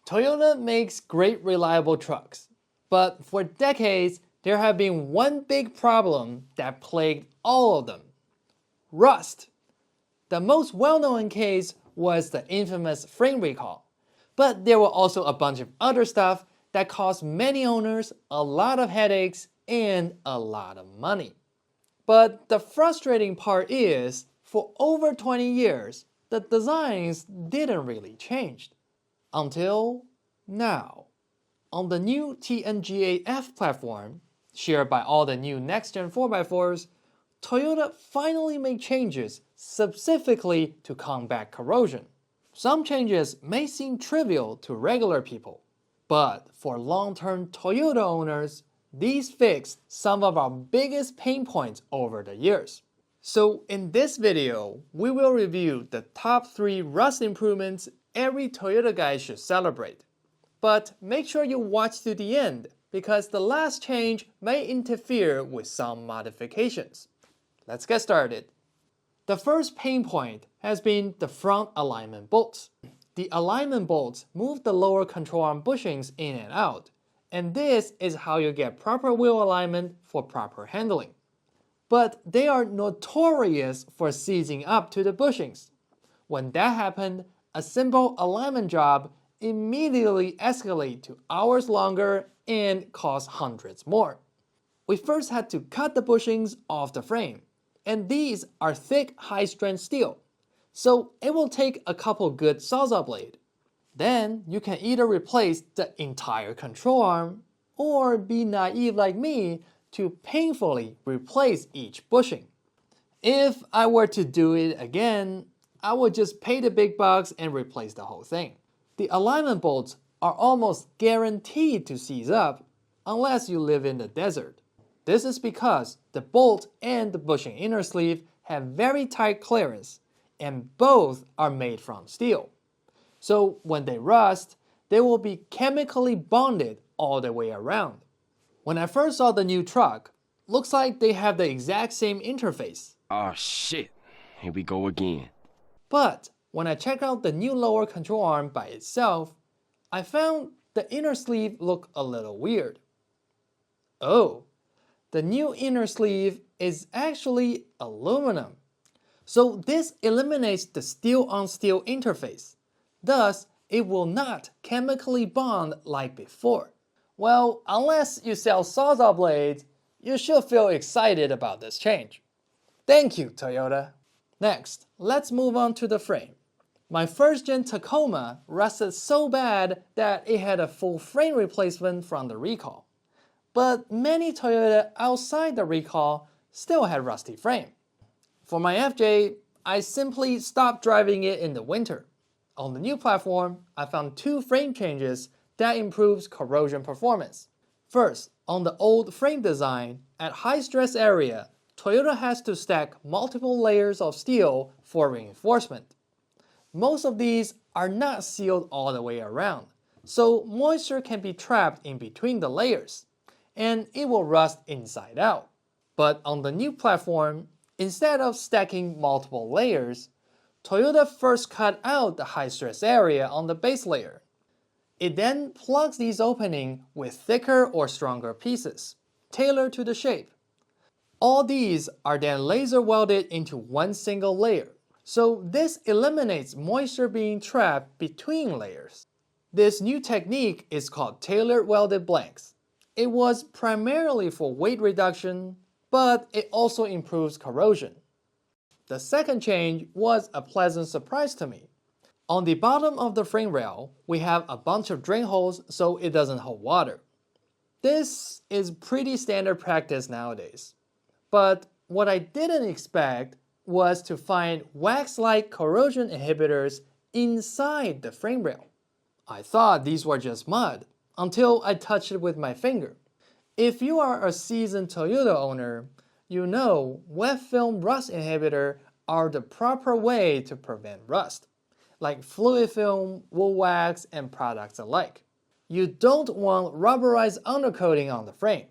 Toyota makes great reliable trucks, but for decades there have been one big problem that plagued all of them: rust. The most well-known case was the infamous frame recall, but there were also a bunch of other stuff that caused many owners a lot of headaches and a lot of money. But the frustrating part is, for over 20 years, the designs didn't really change. Until now. On the new TNGA-F platform, shared by all the new next-gen 4x4s, Toyota finally made changes specifically to combat corrosion. Some changes may seem trivial to regular people, but for long-term Toyota owners, these fixed some of our biggest pain points over the years. So in this video, we will review the top 3 rust improvements every Toyota guy should celebrate. But make sure you watch to the end, because the last change may interfere with some modifications. Let's get started. The first pain point has been the front alignment bolts. The alignment bolts move the lower control arm bushings in and out, and this is how you get proper wheel alignment for proper handling. But they are notorious for seizing up to the bushings. When that happened, a simple alignment job immediately escalates to hours longer and costs hundreds more. We first had to cut the bushings off the frame, and these are thick, high-strength steel, so it will take a couple good sawzall blades. Then you can either replace the entire control arm, or be naive like me to painfully replace each bushing. If I were to do it again, I would just pay the big bucks and replace the whole thing. The alignment bolts are almost guaranteed to seize up unless you live in the desert. This is because the bolt and the bushing inner sleeve have very tight clearance, and both are made from steel. So when they rust, they will be chemically bonded all the way around. When I first saw the new truck, looks like they have the exact same interface. Oh shit, here we go again. But when I checked out the new lower control arm by itself, I found the inner sleeve look a little weird. Oh, the new inner sleeve is actually aluminum. So this eliminates the steel-on-steel interface. Thus, it will not chemically bond like before. Well, unless you sell sawzall blades, you should feel excited about this change. Thank you, Toyota. Next, let's move on to the frame. My first-gen Tacoma rusted so bad that it had a full frame replacement from the recall. But many Toyota outside the recall still had rusty frame. For my FJ, I simply stopped driving it in the winter. On the new platform, I found 2 frame changes that improves corrosion performance. First, on the old frame design, at high stress area, Toyota has to stack multiple layers of steel for reinforcement. Most of these are not sealed all the way around, so moisture can be trapped in between the layers, and it will rust inside out. But on the new platform, instead of stacking multiple layers, Toyota first cut out the high stress area on the base layer. It then plugs these openings with thicker or stronger pieces, tailored to the shape. All these are then laser welded into one single layer, so this eliminates moisture being trapped between layers. This new technique is called tailored welded blanks. It was primarily for weight reduction, but it also improves corrosion. The second change was a pleasant surprise to me. On the bottom of the frame rail, we have a bunch of drain holes so it doesn't hold water. This is pretty standard practice nowadays. But what I didn't expect was to find wax-like corrosion inhibitors inside the frame rail. I thought these were just mud until I touched it with my finger. If you are a seasoned Toyota owner, you know wet film rust inhibitor are the proper way to prevent rust, like fluid film, wool wax, and products alike. You don't want rubberized undercoating on the frame.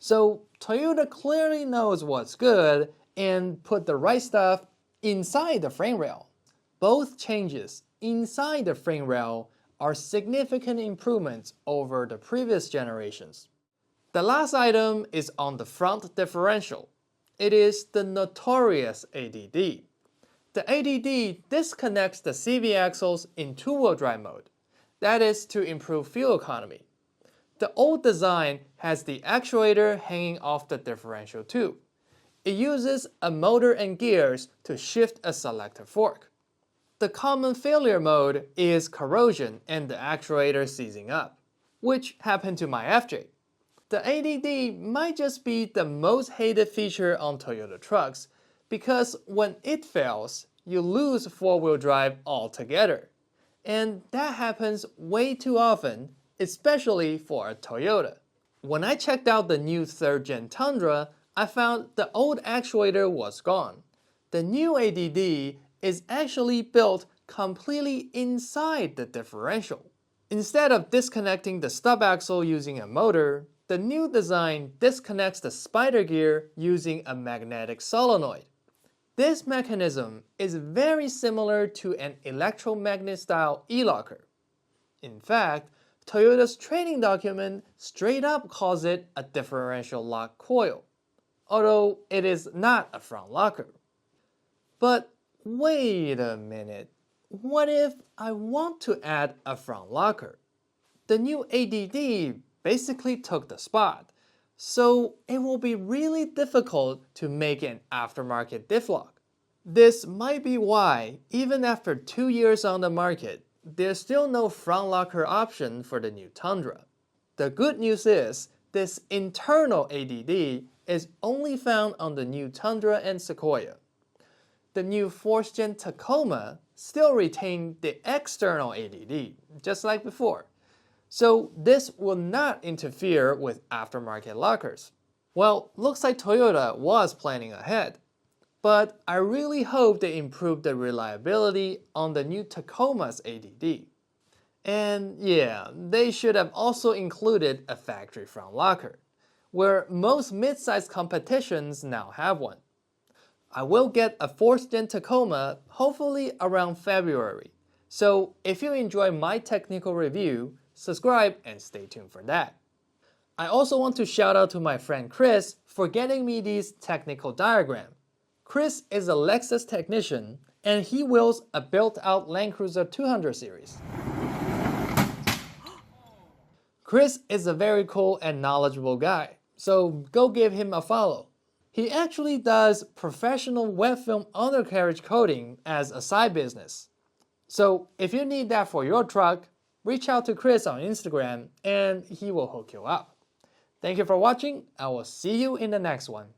So Toyota clearly knows what's good and put the right stuff inside the frame rail. Both changes inside the frame rail are significant improvements over the previous generations. The last item is on the front differential. It is the notorious ADD. The ADD disconnects the CV axles in two-wheel drive mode. That is to improve fuel economy. The old design has the actuator hanging off the differential tube. It uses a motor and gears to shift a selector fork. The common failure mode is corrosion and the actuator seizing up, which happened to my FJ. The ADD might just be the most hated feature on Toyota trucks because when it fails, you lose four-wheel drive altogether. And that happens way too often, especially for a Toyota. When I checked out the new 3rd Gen Tundra, I found the old actuator was gone. The new ADD is actually built completely inside the differential. Instead of disconnecting the stub axle using a motor, the new design disconnects the spider gear using a magnetic solenoid. This mechanism is very similar to an electromagnet-style e-locker. In fact, Toyota's training document straight up calls it a differential lock coil, although it is not a front locker. But wait a minute, what if I want to add a front locker? The new ADD basically took the spot, so it will be really difficult to make an aftermarket diff lock. This might be why, even after 2 years on the market, there's still no front locker option for the new Tundra. The good news is, this internal ADD is only found on the new Tundra and Sequoia. The new 4th Gen Tacoma still retained the external ADD, just like before. So this will not interfere with aftermarket lockers. Well, looks like Toyota was planning ahead. But I really hope they improve the reliability on the new Tacoma's ADD. And yeah, they should have also included a factory front locker, where most mid-size competitions now have one. I will get a 4th Gen Tacoma hopefully around February. So if you enjoy my technical review, subscribe and stay tuned for that. I also want to shout out to my friend Chris for getting me these technical diagrams. Chris is a Lexus technician and he wheels a built-out Land Cruiser 200 series. Chris is a very cool and knowledgeable guy, so go give him a follow. He actually does professional wet film undercarriage coating as a side business. So if you need that for your truck, reach out to Chris on Instagram and he will hook you up. Thank you for watching. I will see you in the next one.